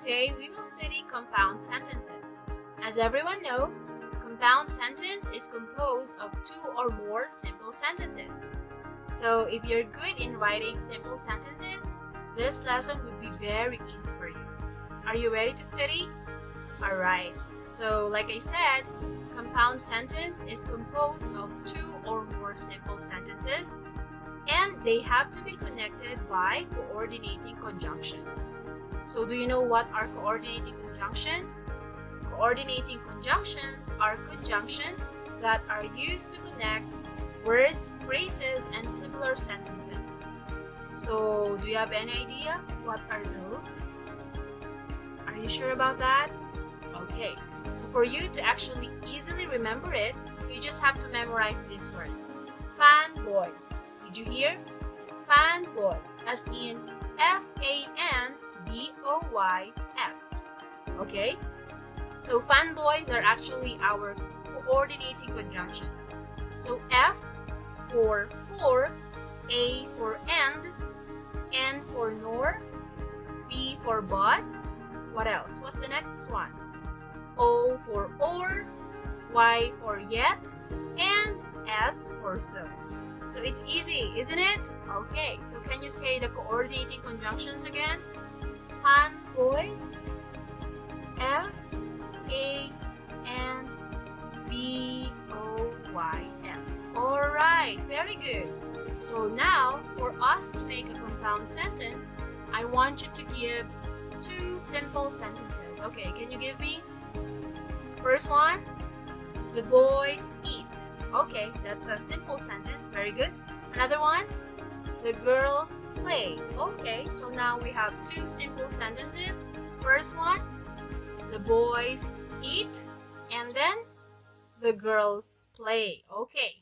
today we will study compound sentences. As everyone knows, compound sentence is composed of two or more simple sentences. So if you're good in writing simple sentences, this lesson would be very easy for you. Are you ready to study? Alright, so like I said, compound sentence is composed of two or more simple sentences, and they have to be connected by coordinating conjunctions. So do you know what are coordinating conjunctions? Coordinating conjunctions are conjunctions that are used to connect words, phrases, and similar sentences. So do you have any idea what are those? Are you sure about that? Okay, so for you to actually easily remember it, you just have to memorize this word. Fanboys. Did you hear? Fanboys, as in Fanboys. Okay? So fanboys are actually our coordinating conjunctions. So F for, A for and, N for nor, B for but. What else? What's the next one? O for or, Y for yet, and S for so. So it's easy, isn't it? Okay, so can you say the coordinating conjunctions again? Fanboys, F, A, N, B, O, Y, S. Alright, very good. So now, for us to make a compound sentence, I want you to give two simple sentences. Okay, can you give me? First one, the boys eat. Okay, that's a simple sentence. Very good. Another one, the girls play. Okay, so now we have two simple sentences. First one, the boys eat, and then the girls play. Okay,